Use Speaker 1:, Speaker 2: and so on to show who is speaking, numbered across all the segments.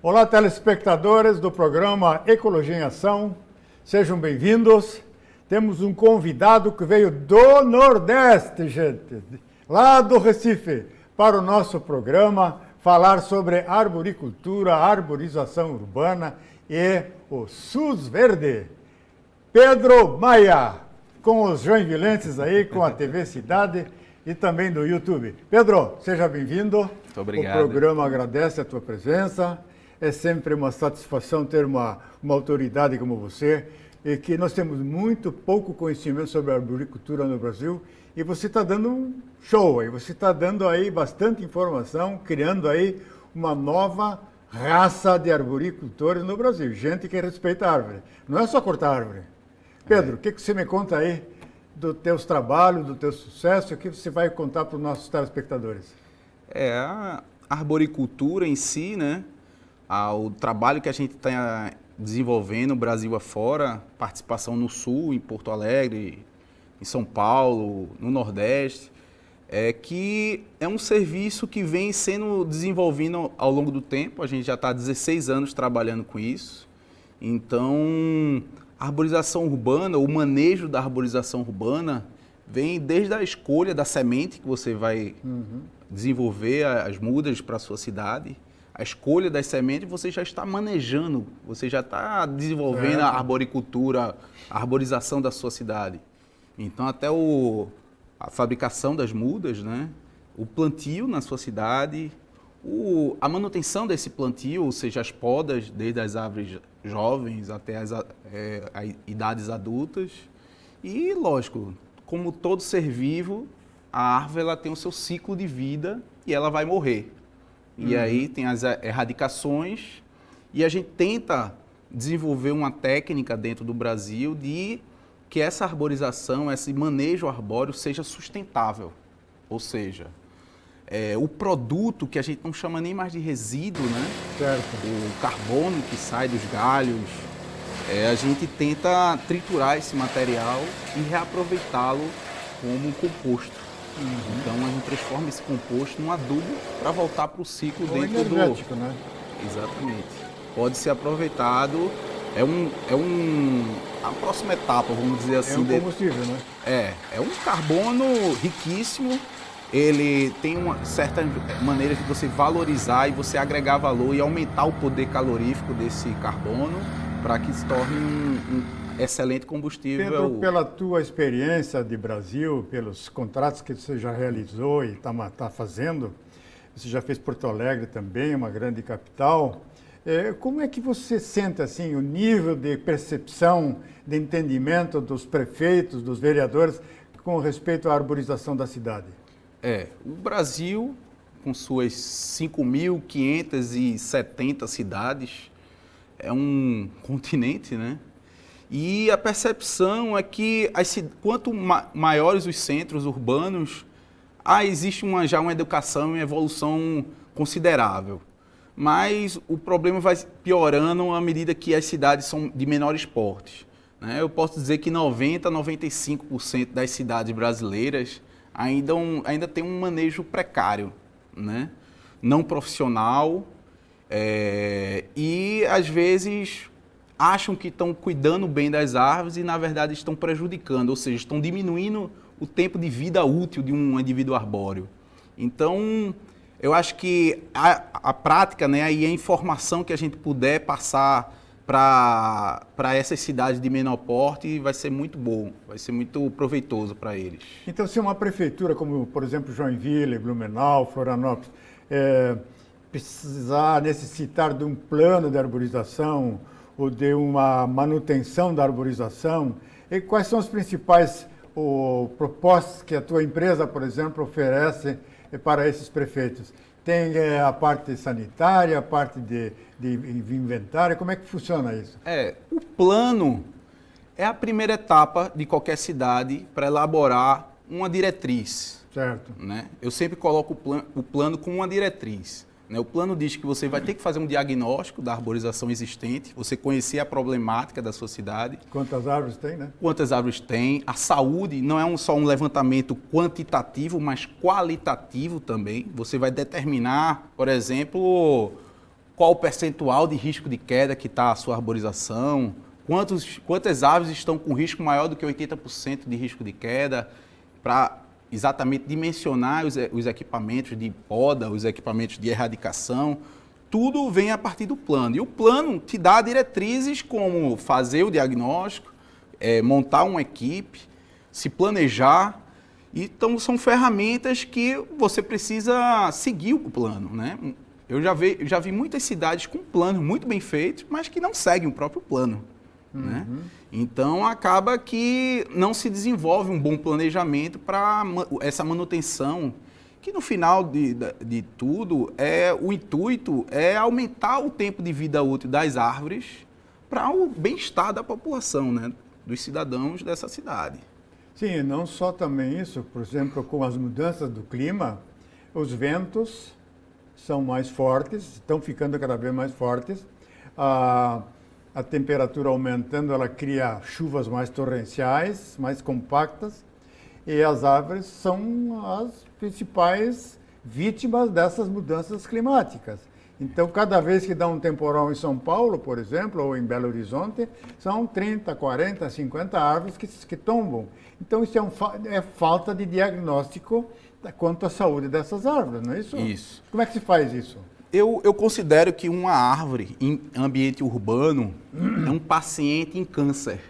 Speaker 1: Olá, telespectadores do programa Ecologia em Ação. Sejam bem-vindos. Temos um convidado que veio do Nordeste, gente, lá do Recife, para o nosso programa falar sobre arboricultura, arborização urbana e o SUS Verde. Pedro Maia, com os joinvilenses aí, com a TV Cidade e também do YouTube. Pedro, seja bem-vindo.
Speaker 2: Muito obrigado.
Speaker 1: O programa agradece a tua presença. É sempre uma satisfação ter uma autoridade como você, e que nós temos muito pouco conhecimento sobre a arboricultura no Brasil, e você está dando um show aí, você está dando aí bastante informação, criando aí uma nova raça de arboricultores no Brasil, gente que respeita a árvore, não é só cortar árvore. Pedro, o que você me conta aí dos teus trabalhos, do teu sucesso, o que você vai contar para os nossos telespectadores?
Speaker 2: A arboricultura em si, né? O trabalho que a gente está desenvolvendo Brasil afora, participação no Sul, em Porto Alegre, em São Paulo, no Nordeste, que é um serviço que vem sendo desenvolvido ao longo do tempo. A gente já está há 16 anos trabalhando com isso. Então, a arborização urbana, o manejo da arborização urbana, vem desde a escolha da semente que você vai desenvolver as mudas para a sua cidade. A escolha das sementes, você já está manejando, você já está desenvolvendo a arboricultura, a arborização da sua cidade. Então, até a fabricação das mudas, né? O plantio na sua cidade, a manutenção desse plantio, ou seja, as podas, desde as árvores jovens até as idades adultas. E, lógico, como todo ser vivo, a árvore ela tem o seu ciclo de vida e ela vai morrer. E aí tem as erradicações, e a gente tenta desenvolver uma técnica dentro do Brasil de que essa arborização, esse manejo arbóreo seja sustentável. Ou seja, o produto que a gente não chama nem mais de resíduo, né?
Speaker 1: Certo.
Speaker 2: O carbono que sai dos galhos, a gente tenta triturar esse material e reaproveitá-lo como composto. Então a gente transforma esse composto num adubo para voltar para o ciclo dentro
Speaker 1: energético, né?
Speaker 2: Exatamente. Pode ser aproveitado. A próxima etapa, vamos dizer assim.
Speaker 1: É um combustível, né?
Speaker 2: É um carbono riquíssimo. Ele tem uma certa maneira de você valorizar e você agregar valor e aumentar o poder calorífico desse carbono para que se torne um excelente combustível.
Speaker 1: Pedro, pela tua experiência de Brasil, pelos contratos que você já realizou e está fazendo, você já fez Porto Alegre também, uma grande capital, como é que você sente assim, o nível de percepção, de entendimento dos prefeitos, dos vereadores, com respeito à arborização da cidade?
Speaker 2: O Brasil, com suas 5.570 cidades, é um continente, né? E a percepção é que quanto maiores os centros urbanos, existe já uma educação e uma evolução considerável. Mas o problema vai piorando à medida que as cidades são de menores portes, né? Eu posso dizer que 90% a 95% das cidades brasileiras ainda tem um manejo precário, né? Não profissional, e às vezes acham que estão cuidando bem das árvores e, na verdade, estão prejudicando, ou seja, estão diminuindo o tempo de vida útil de um indivíduo arbóreo. Então, eu acho que a prática, né, e a informação que a gente puder passar para essas cidades de menor porte vai ser muito bom, vai ser muito proveitoso para eles.
Speaker 1: Então, se uma prefeitura como, por exemplo, Joinville, Blumenau, Florianópolis, necessitar de um plano de arborização ou de uma manutenção da arborização, e quais são as principais propostas que a tua empresa, por exemplo, oferece para esses prefeitos? Tem a parte sanitária, a parte de inventário, como é que funciona isso?
Speaker 2: O plano é a primeira etapa de qualquer cidade para elaborar uma diretriz.
Speaker 1: Certo.
Speaker 2: Né? Eu sempre coloco o plano como uma diretriz. Né? O plano diz que você vai ter que fazer um diagnóstico da arborização existente, você conhecer a problemática da sua cidade.
Speaker 1: Quantas árvores tem, né?
Speaker 2: Quantas árvores tem. A saúde não é só um levantamento quantitativo, mas qualitativo também. Você vai determinar, por exemplo, qual o percentual de risco de queda que está a sua arborização, quantas árvores estão com risco maior do que 80% de risco de queda, para exatamente dimensionar os equipamentos de poda, os equipamentos de erradicação. Tudo vem a partir do plano. E o plano te dá diretrizes como fazer o diagnóstico, montar uma equipe, se planejar. Então, são ferramentas que você precisa seguir o plano, né? Eu já vi muitas cidades com planos muito bem feitos, mas que não seguem o próprio plano, né? Então, acaba que não se desenvolve um bom planejamento para essa manutenção, que no final de tudo, o intuito é aumentar o tempo de vida útil das árvores para o bem-estar da população, né? Dos cidadãos dessa cidade.
Speaker 1: Sim, não só também isso, por exemplo, com as mudanças do clima, os ventos são mais fortes, estão ficando cada vez mais fortes, a temperatura aumentando, ela cria chuvas mais torrenciais, mais compactas, e as árvores são as principais vítimas dessas mudanças climáticas. Então, cada vez que dá um temporal em São Paulo, por exemplo, ou em Belo Horizonte, são 30, 40, 50 árvores que tombam. Então, isso é falta de diagnóstico quanto à saúde dessas árvores, não é isso?
Speaker 2: Isso.
Speaker 1: Como é que se faz isso?
Speaker 2: Eu considero que uma árvore em ambiente urbano é um paciente em câncer,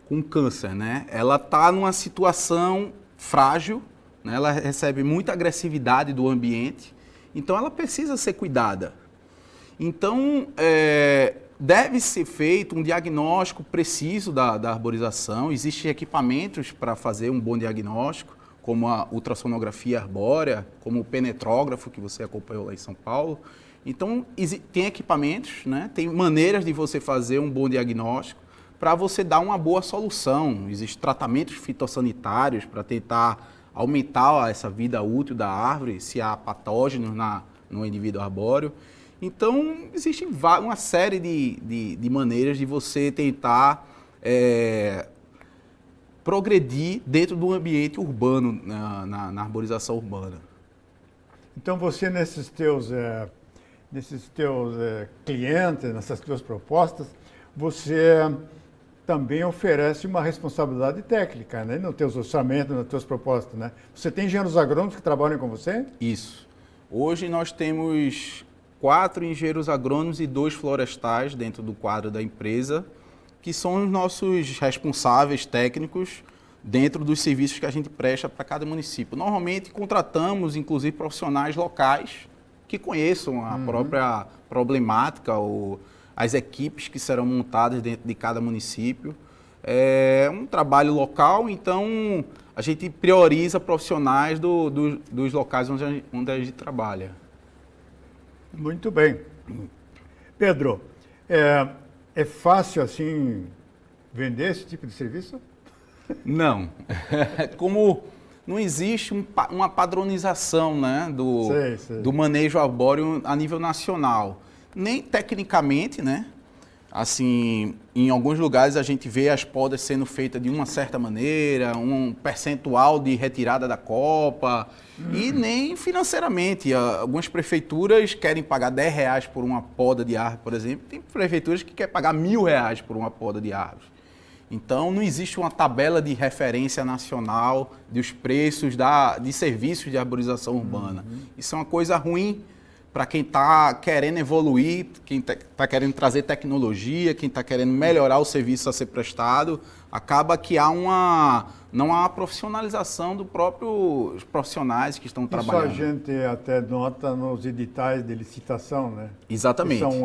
Speaker 2: com câncer, né? Ela está numa situação frágil, né? Ela recebe muita agressividade do ambiente, então ela precisa ser cuidada. Então, deve ser feito um diagnóstico preciso da arborização. Existem equipamentos para fazer um bom diagnóstico, como a ultrassonografia arbórea, como o penetrógrafo que você acompanhou lá em São Paulo. Então, tem equipamentos, né? Tem maneiras de você fazer um bom diagnóstico para você dar uma boa solução. Existem tratamentos fitossanitários para tentar aumentar essa vida útil da árvore, se há patógenos no indivíduo arbóreo. Então, existe uma série de maneiras de você tentar progredir dentro do ambiente urbano, na arborização urbana.
Speaker 1: Então, você, nesses teus clientes, nessas tuas propostas, você também oferece uma responsabilidade técnica, né? Nos teus orçamentos, nas tuas propostas, né? Você tem engenheiros agrônomos que trabalham com você?
Speaker 2: Isso. Hoje nós temos 4 engenheiros agrônomos e 2 florestais dentro do quadro da empresa, que são os nossos responsáveis técnicos dentro dos serviços que a gente presta para cada município. Normalmente contratamos, inclusive, profissionais locais que conheçam a própria problemática ou as equipes que serão montadas dentro de cada município. É um trabalho local, então a gente prioriza profissionais dos locais onde a gente trabalha.
Speaker 1: Muito bem. Pedro, é fácil, assim, vender esse tipo de serviço?
Speaker 2: Não. Como não existe uma padronização, né, do manejo arbóreo a nível nacional. Nem tecnicamente, né? Assim, em alguns lugares a gente vê as podas sendo feitas de uma certa maneira, um percentual de retirada da copa, e nem financeiramente. Algumas prefeituras querem pagar R$10 por uma poda de árvore, por exemplo. Tem prefeituras que querem pagar R$1.000 por uma poda de árvore. Então, não existe uma tabela de referência nacional dos preços de serviços de arborização urbana. Isso é uma coisa ruim para quem está querendo evoluir, quem está querendo trazer tecnologia, quem está querendo melhorar o serviço a ser prestado. Acaba que não há uma profissionalização dos próprios profissionais que estão trabalhando.
Speaker 1: Isso a gente até nota nos editais de licitação, né?
Speaker 2: Exatamente.
Speaker 1: Que são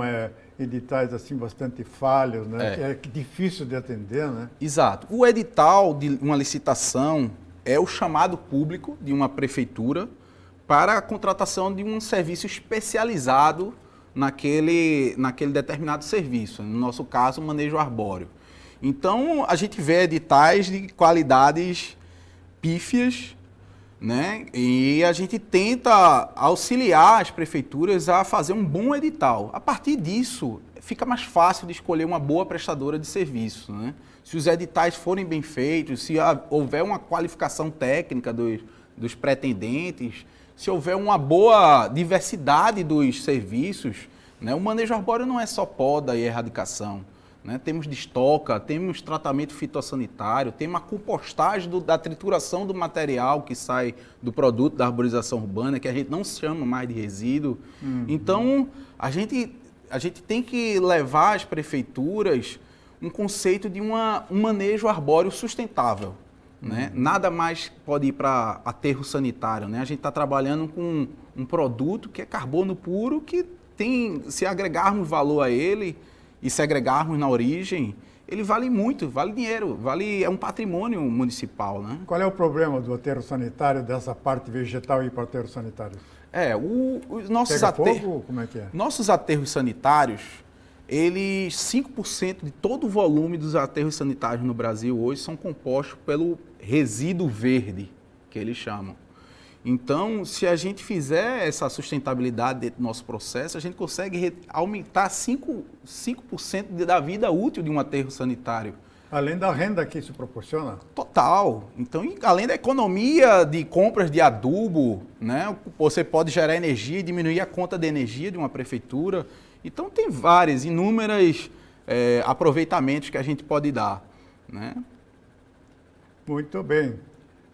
Speaker 1: editais assim bastante falhos, né? É difícil de atender, né?
Speaker 2: Exato. O edital de uma licitação é o chamado público de uma prefeitura para a contratação de um serviço especializado naquele determinado serviço, no nosso caso, o manejo arbóreo. Então, a gente vê editais de qualidades pífias, né? E a gente tenta auxiliar as prefeituras a fazer um bom edital. A partir disso, fica mais fácil de escolher uma boa prestadora de serviço, né? Se os editais forem bem feitos, se houver uma qualificação técnica dos pretendentes, se houver uma boa diversidade dos serviços, né? O manejo arbóreo não é só poda e erradicação, né? Temos destoca, temos tratamento fitossanitário, temos a compostagem da trituração do material que sai do produto da arborização urbana, que a gente não chama mais de resíduo. Então, a gente tem que levar às prefeituras um conceito de um manejo arbóreo sustentável, né? Nada mais pode ir para aterro sanitário, né? A gente está trabalhando com um produto que é carbono puro, que tem, se agregarmos valor a ele e se agregarmos na origem, ele vale muito, vale dinheiro, é um patrimônio municipal, né?
Speaker 1: Qual é o problema do aterro sanitário, dessa parte vegetal ir para o aterro sanitário?
Speaker 2: Os nossos
Speaker 1: Pega fogo? Como é que é?
Speaker 2: Nossos aterros sanitários, 5% de todo o volume dos aterros sanitários no Brasil hoje são compostos pelo resíduo verde, que eles chamam. Então, se a gente fizer essa sustentabilidade dentro do nosso processo, a gente consegue aumentar 5% da vida útil de um aterro sanitário.
Speaker 1: Além da renda que isso proporciona?
Speaker 2: Total. Então, além da economia de compras de adubo, né, você pode gerar energia e diminuir a conta de energia de uma prefeitura. Então, tem inúmeros aproveitamentos que a gente pode dar, né?
Speaker 1: Muito bem.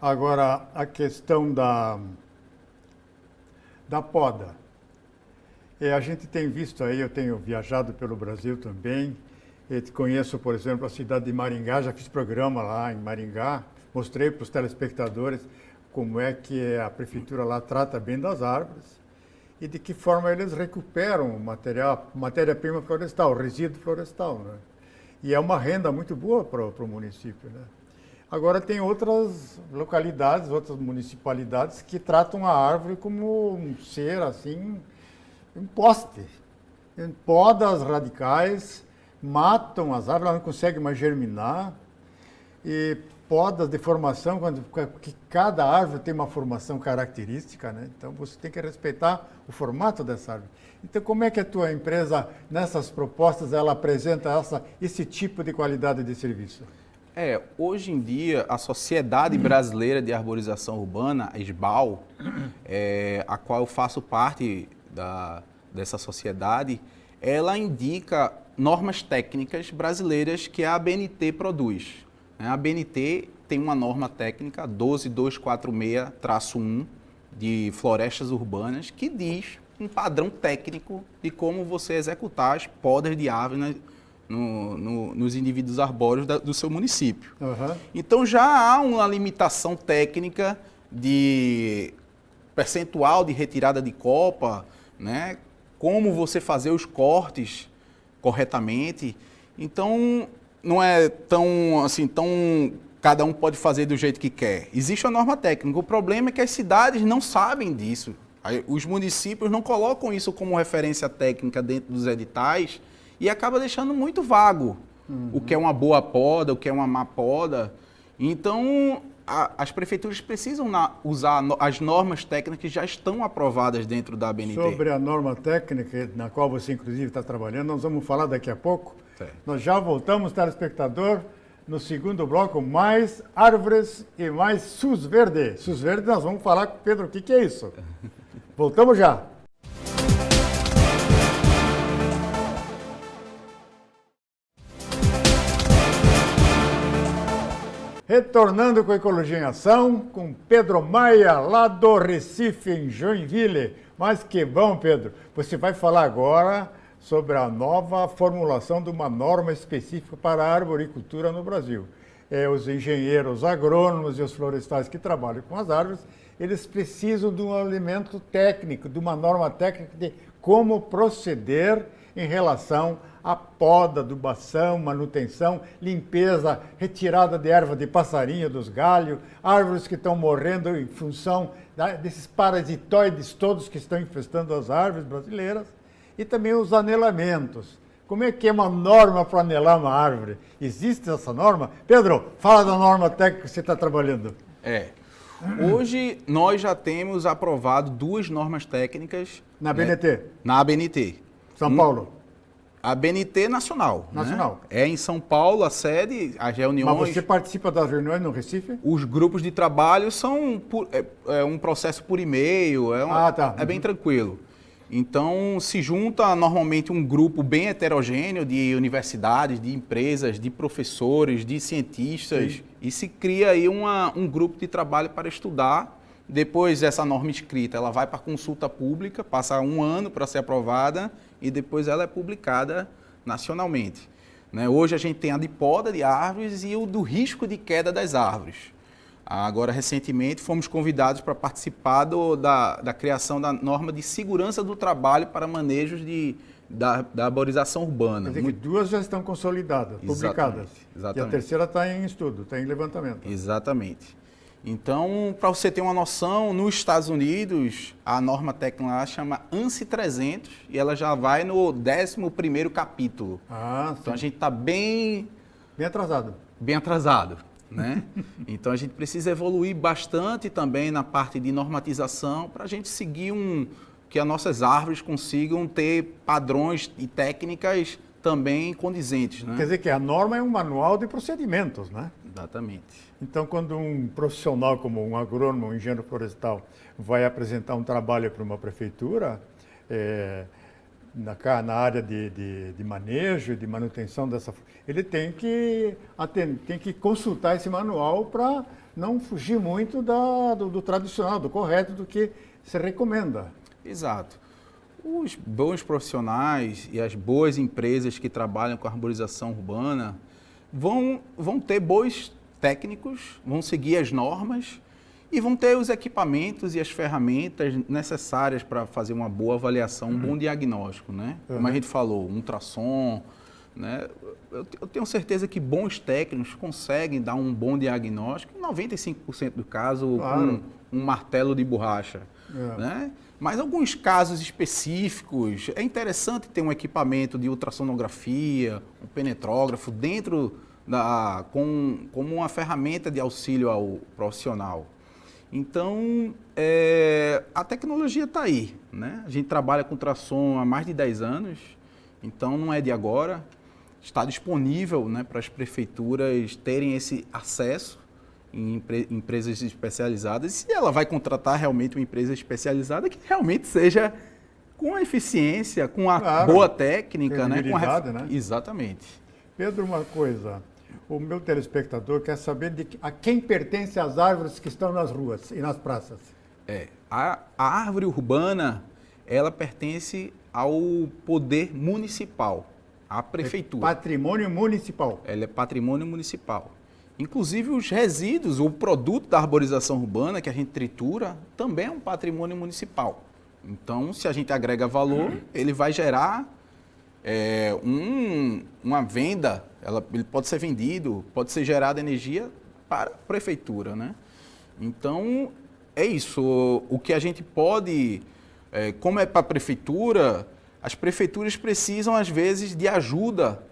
Speaker 1: Agora, a questão da poda. A gente tem visto aí, eu tenho viajado pelo Brasil também, conheço, por exemplo, a cidade de Maringá, já fiz programa lá em Maringá, mostrei para os telespectadores como é que a prefeitura lá trata bem das árvores e de que forma eles recuperam matéria-prima florestal, resíduo florestal, né? E é uma renda muito boa para o município, né? Agora tem outras localidades, outras municipalidades que tratam a árvore como um ser, assim, um poste. Podas radicais, matam as árvores, ela não consegue mais germinar. E podas de formação, que cada árvore tem uma formação característica, né? Então você tem que respeitar o formato dessa árvore. Então como é que a tua empresa, nessas propostas, ela apresenta esse tipo de qualidade de serviço?
Speaker 2: Hoje em dia, a Sociedade Brasileira de Arborização Urbana, a SBAU, a qual eu faço parte dessa sociedade, ela indica normas técnicas brasileiras que a ABNT produz. A ABNT tem uma norma técnica, 12246-1, de florestas urbanas, que diz um padrão técnico de como você executar as podas de árvores nos indivíduos arbóreos do seu município.
Speaker 1: Uhum.
Speaker 2: Então já há uma limitação técnica de percentual de retirada de copa, né? Como você fazer os cortes corretamente. Então não é tão cada um pode fazer do jeito que quer. Existe uma norma técnica. O problema é que as cidades não sabem disso. Os municípios não colocam isso como referência técnica dentro dos editais e acaba deixando muito vago o que é uma boa poda, o que é uma má poda. Então, as prefeituras precisam usar as normas técnicas que já estão aprovadas dentro da ABNT.
Speaker 1: Sobre a norma técnica, na qual você inclusive está trabalhando, nós vamos falar daqui a pouco.
Speaker 2: Certo.
Speaker 1: Nós já voltamos, telespectador, no segundo bloco, mais árvores e mais SUS Verde. SUS Verde, nós vamos falar com o Pedro o que é isso. Voltamos já. Retornando com Ecologia em Ação, com Pedro Maia, lá do Recife, em Joinville. Mas que bom, Pedro. Você vai falar agora sobre a nova formulação de uma norma específica para a arboricultura no Brasil. Os engenheiros agrônomos e os florestais que trabalham com as árvores, eles precisam de um elemento técnico, de uma norma técnica de como proceder em relação à poda, adubação, manutenção, limpeza, retirada de erva de passarinho dos galhos, árvores que estão morrendo em função desses parasitoides todos que estão infestando as árvores brasileiras, e também os anelamentos. Como é que é uma norma para anelar uma árvore? Existe essa norma? Pedro, fala da norma técnica que você está trabalhando.
Speaker 2: Hoje nós já temos aprovado 2 normas técnicas.
Speaker 1: Na ABNT?
Speaker 2: Na ABNT.
Speaker 1: São Paulo?
Speaker 2: A ABNT nacional.
Speaker 1: Nacional.
Speaker 2: Né? É em São Paulo a sede, as reuniões...
Speaker 1: Mas você participa das reuniões no Recife?
Speaker 2: Os grupos de trabalho são um processo por e-mail, é bem tranquilo. Então, se junta normalmente um grupo bem heterogêneo de universidades, de empresas, de professores, de cientistas, e se cria aí um grupo de trabalho para estudar. Depois, essa norma escrita, ela vai para consulta pública, passa 1 ano para ser aprovada e depois ela é publicada nacionalmente. Né? Hoje a gente tem a de poda de árvores e o do risco de queda das árvores. Agora, recentemente, fomos convidados para participar da criação da norma de segurança do trabalho para manejos da arborização urbana.
Speaker 1: Quer dizer que 2 já estão consolidadas, publicadas.
Speaker 2: Exatamente.
Speaker 1: E a terceira está em estudo, está em levantamento.
Speaker 2: Exatamente. Então, para você ter uma noção, nos Estados Unidos, a norma técnica lá chama ANSI 300 e ela já vai no 11º capítulo. Então, a gente está bem
Speaker 1: atrasado.
Speaker 2: Bem atrasado, né? Então, a gente precisa evoluir bastante também na parte de normatização para a gente seguir que as nossas árvores consigam ter padrões e técnicas também condizentes, né?
Speaker 1: Quer dizer que a norma é um manual de procedimentos, né?
Speaker 2: Exatamente.
Speaker 1: Então, quando um profissional como um agrônomo, um engenheiro florestal, vai apresentar um trabalho para uma prefeitura, na área de manejo, de manutenção dessa... Ele tem que consultar esse manual para não fugir muito do tradicional, do correto, do que se recomenda.
Speaker 2: Exato. Os bons profissionais e as boas empresas que trabalham com a arborização urbana vão ter bons técnicos, vão seguir as normas e vão ter os equipamentos e as ferramentas necessárias para fazer uma boa avaliação, um bom diagnóstico, né? Como a gente falou, um ultrassom, né? Eu tenho certeza que bons técnicos conseguem dar um bom diagnóstico, 95% do caso,
Speaker 1: claro,
Speaker 2: com um martelo de borracha, né? Mas alguns casos específicos, é interessante ter um equipamento de ultrassonografia, um penetrógrafo dentro como uma ferramenta de auxílio ao profissional. Então, a tecnologia está aí, né? A gente trabalha com ultrassom há mais de 10 anos, então não é de agora. Está disponível, né, para as prefeituras terem esse acesso em empresas especializadas. E ela vai contratar realmente uma empresa especializada que realmente seja com a eficiência, com a boa técnica, né?
Speaker 1: Né?
Speaker 2: Exatamente.
Speaker 1: Pedro, uma coisa. O meu telespectador quer saber a quem pertencem as árvores que estão nas ruas e nas praças.
Speaker 2: A árvore urbana, ela pertence ao poder municipal, à prefeitura.
Speaker 1: É patrimônio municipal.
Speaker 2: Ela é patrimônio municipal. Inclusive os resíduos, o produto da arborização urbana que a gente tritura, também é um patrimônio municipal. Então, se a gente agrega valor, ele vai gerar uma venda, ele pode ser vendido, pode ser gerada energia para a prefeitura, né? Então, é isso. O que a gente pode, como é para a prefeitura, as prefeituras precisam, às vezes, de ajuda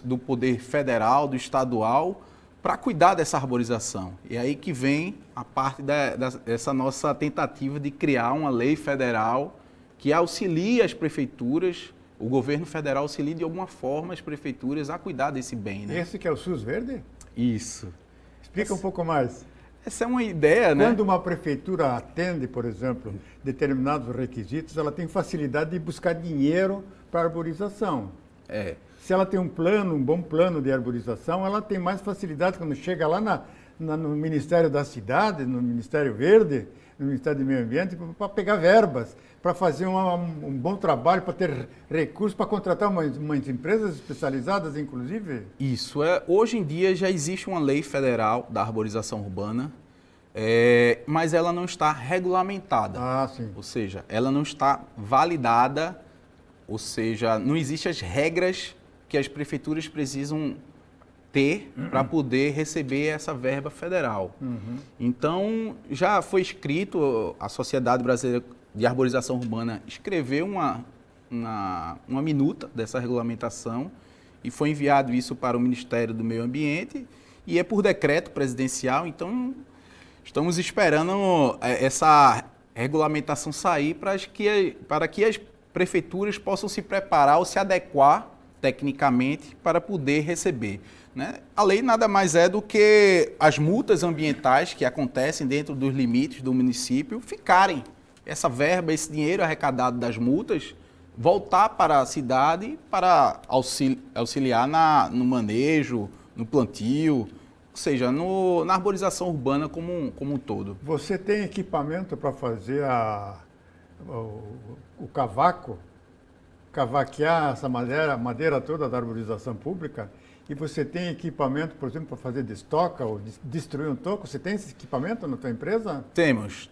Speaker 2: do poder federal, do estadual, para cuidar dessa arborização. E aí que vem a parte dessa nossa tentativa de criar uma lei federal que auxilie as prefeituras, o governo federal auxilie de alguma forma as prefeituras a cuidar desse bem, né?
Speaker 1: Esse que é o SUS Verde?
Speaker 2: Isso.
Speaker 1: Explica um pouco mais.
Speaker 2: Essa é uma ideia, né?
Speaker 1: Quando uma prefeitura atende, por exemplo, determinados requisitos, ela tem facilidade de buscar dinheiro para a arborização. Se ela tem um bom plano de arborização, ela tem mais facilidade quando chega lá no Ministério da Cidade, no Ministério Verde, no Ministério do Meio Ambiente, para pegar verbas, para fazer um bom trabalho, para ter recursos, para contratar umas empresas especializadas, inclusive?
Speaker 2: Isso. Hoje em dia já existe uma lei federal da arborização urbana, mas ela não está regulamentada.
Speaker 1: Sim.
Speaker 2: Ou seja, ela não está validada, ou seja, não existem as regras que as prefeituras precisam ter para poder receber essa verba federal. Então, já foi escrito, a Sociedade Brasileira de Arborização Urbana escreveu uma minuta dessa regulamentação e foi enviado isso para o Ministério do Meio Ambiente e é por decreto presidencial, então estamos esperando essa regulamentação sair para que as prefeituras possam se preparar ou se adequar tecnicamente para poder receber, né? A lei nada mais é do que as multas ambientais que acontecem dentro dos limites do município ficarem essa verba, esse dinheiro arrecadado das multas, voltar para a cidade para auxiliar no manejo, no plantio, ou seja, na arborização urbana como um todo.
Speaker 1: Você tem equipamento para fazer o cavaco, cavaquear essa madeira toda da arborização pública? E você tem equipamento, por exemplo, para fazer destoca ou destruir um toco? Você tem esse equipamento na tua empresa?
Speaker 2: Temos.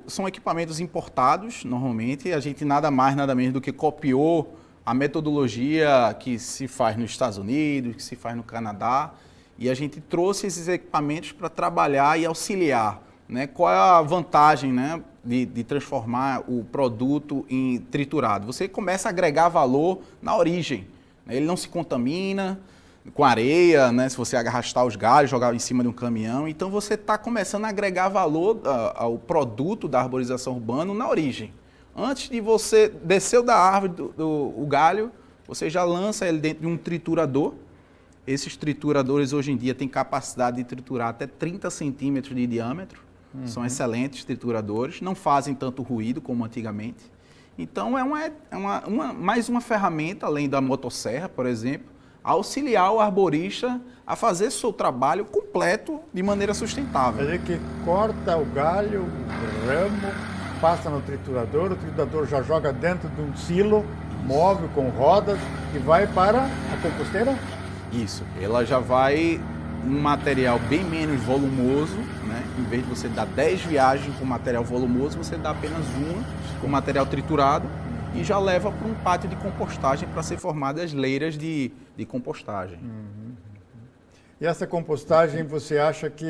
Speaker 2: São equipamentos importados, normalmente. A gente nada mais, nada menos do que copiou a metodologia que se faz nos Estados Unidos, que se faz no Canadá. E a gente trouxe esses equipamentos para trabalhar e auxiliar. Né? Qual é a vantagem, né, de transformar o produto em triturado? Você começa a agregar valor na origem. Né? Ele não se contamina com areia, né? Se você arrastar os galhos, jogar em cima de um caminhão. Então você está começando a agregar valor ao produto da arborização urbana na origem. Antes de você descer da árvore o galho, você já lança ele dentro de um triturador. Esses trituradores hoje em dia têm capacidade de triturar até 30 centímetros de diâmetro. São excelentes trituradores, não fazem tanto ruído como antigamente. Então mais uma ferramenta, além da motosserra, por exemplo, a auxiliar o arborista a fazer seu trabalho completo de maneira sustentável.
Speaker 1: Quer dizer que corta o galho, o ramo, passa no triturador, o triturador já joga dentro de um silo móvel com rodas e vai para a composteira?
Speaker 2: Isso, ela já vai um material bem menos volumoso, né? Em vez de você dar 10 viagens com material volumoso, você dá apenas uma com material triturado e já leva para um pátio de compostagem para ser formadas leiras de compostagem.
Speaker 1: E essa compostagem você acha que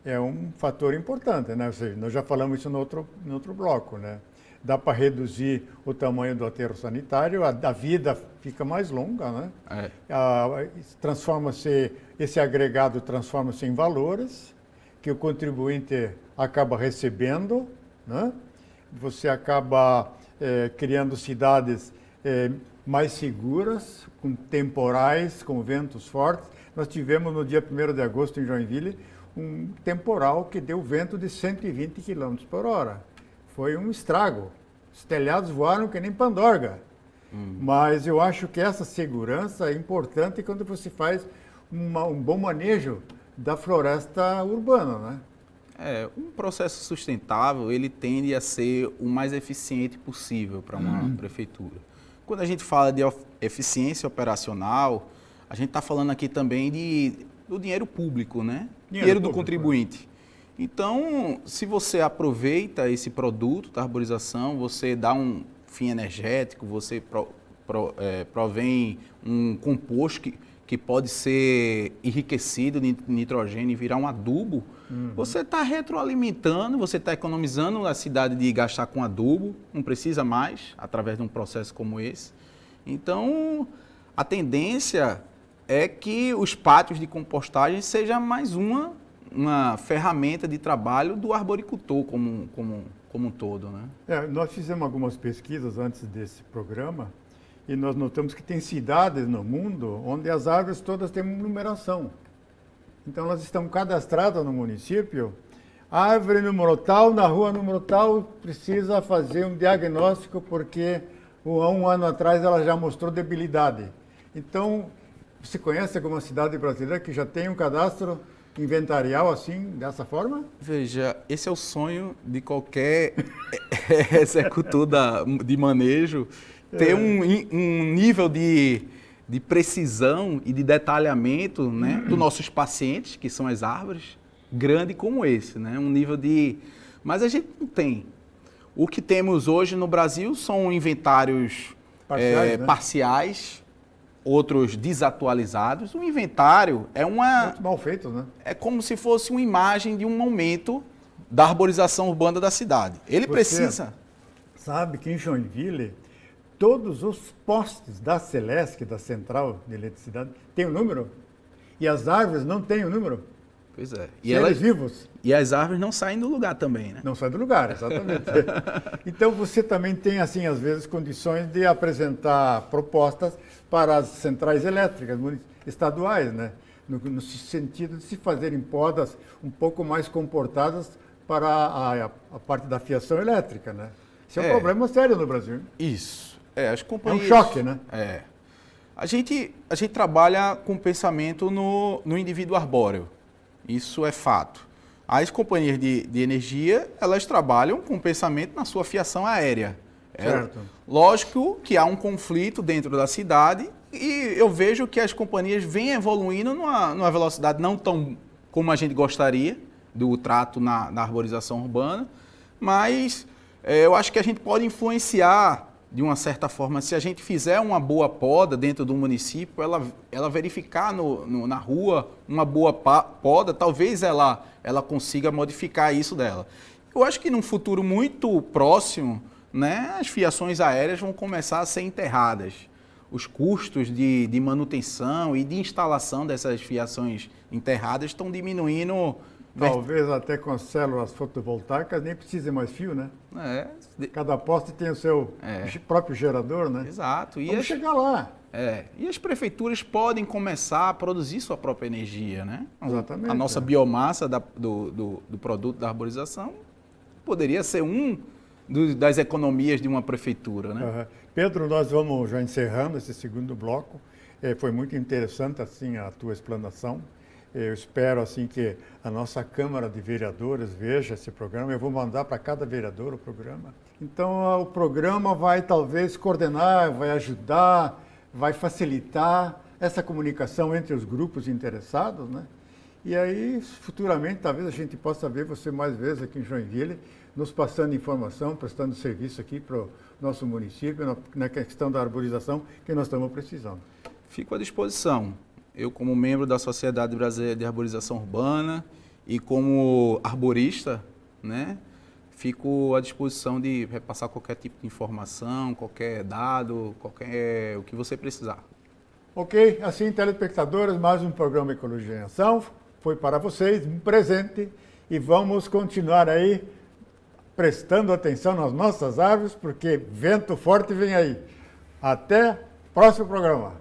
Speaker 1: é um fator importante, né? Ou seja, nós já falamos isso no outro bloco, né? Dá para reduzir o tamanho do aterro sanitário, a vida fica mais longa, né? Esse agregado transforma-se em valores que o contribuinte acaba recebendo, né? Você acaba criando cidades mais seguras, com temporais, com ventos fortes. Nós tivemos no dia 1º de agosto em Joinville um temporal que deu vento de 120 km por hora. Foi um estrago. Os telhados voaram que nem pandorga. Mas eu acho que essa segurança é importante quando você faz um bom manejo da floresta urbana, né?
Speaker 2: Um processo sustentável, ele tende a ser o mais eficiente possível para uma prefeitura. Quando a gente fala de eficiência operacional, a gente está falando aqui também do dinheiro público, né? Dinheiro do contribuinte. Então, se você aproveita esse produto da arborização, você dá um fim energético, você provém um composto que pode ser enriquecido de nitrogênio e virar um adubo, você está retroalimentando, você está economizando a cidade de gastar com adubo, não precisa mais, através de um processo como esse. Então, a tendência é que os pátios de compostagem sejam mais uma ferramenta de trabalho do arboricultor como um todo, né?
Speaker 1: Nós fizemos algumas pesquisas antes desse programa e nós notamos que tem cidades no mundo onde as árvores todas têm uma numeração. Então, elas estão cadastradas no município. A árvore número tal, na rua número tal, precisa fazer um diagnóstico porque há um ano atrás ela já mostrou debilidade. Então, você conhece alguma cidade brasileira que já tem um cadastro inventarial assim, dessa forma?
Speaker 2: Veja, esse é o sonho de qualquer executor de manejo, ter um nível de precisão e de detalhamento, né, dos nossos pacientes, que são as árvores, grande como esse, né? Um nível de... Mas a gente não tem. O que temos hoje no Brasil são inventários parciais, outros desatualizados. O inventário é
Speaker 1: muito mal feito, né?
Speaker 2: É como se fosse uma imagem de um momento da arborização urbana da cidade. Ele precisa...
Speaker 1: Sabe que em Joinville, todos os postes da Celesc, da Central de Eletricidade, têm um número? E as árvores não têm o número?
Speaker 2: Pois é.
Speaker 1: E elas vivos.
Speaker 2: E as árvores não saem do lugar também, né?
Speaker 1: Não saem do lugar, exatamente. Então você também tem, assim, às vezes, condições de apresentar propostas para as centrais elétricas estaduais, né? no sentido de se fazerem podas um pouco mais comportadas para a parte da fiação elétrica, né? Isso é um problema sério no Brasil.
Speaker 2: Isso. As companhias...
Speaker 1: É um choque, né?
Speaker 2: A gente trabalha com pensamento no indivíduo arbóreo. Isso é fato. As companhias de energia, elas trabalham com pensamento na sua fiação aérea.
Speaker 1: Certo.
Speaker 2: Lógico que há um conflito dentro da cidade e eu vejo que as companhias vêm evoluindo numa velocidade não tão como a gente gostaria do trato na arborização urbana, mas eu acho que a gente pode influenciar de uma certa forma. Se a gente fizer uma boa poda dentro do município, ela verificar na rua uma boa poda, talvez ela consiga modificar isso dela. Eu acho que num futuro muito próximo, né, as fiações aéreas vão começar a ser enterradas. Os custos de manutenção e de instalação dessas fiações enterradas estão diminuindo.
Speaker 1: Talvez até com as células fotovoltaicas nem precise mais fio, né? Cada poste tem o seu próprio gerador, né?
Speaker 2: Exato.
Speaker 1: Vamos chegar lá.
Speaker 2: E as prefeituras podem começar a produzir sua própria energia, né?
Speaker 1: Exatamente.
Speaker 2: A nossa biomassa do produto da arborização poderia ser das economias de uma prefeitura, né?
Speaker 1: Uhum. Pedro, nós vamos já encerrando esse segundo bloco. Foi muito interessante assim a tua explanação. Eu espero assim que a nossa Câmara de Vereadores veja esse programa. Eu vou mandar para cada vereador o programa. Então o programa vai talvez coordenar, vai ajudar, vai facilitar essa comunicação entre os grupos interessados, né? E aí, futuramente, talvez a gente possa ver você mais vezes aqui em Joinville, nos passando informação, prestando serviço aqui para o nosso município, na questão da arborização que nós estamos precisando.
Speaker 2: Fico à disposição. Eu, como membro da Sociedade Brasileira de Arborização Urbana e como arborista, né, fico à disposição de repassar qualquer tipo de informação, qualquer dado, o que você precisar.
Speaker 1: Ok, assim, telespectadores, mais um programa Ecologia em Ação foi para vocês, um presente, e vamos continuar aí prestando atenção nas nossas árvores, porque vento forte vem aí. Até o próximo programa.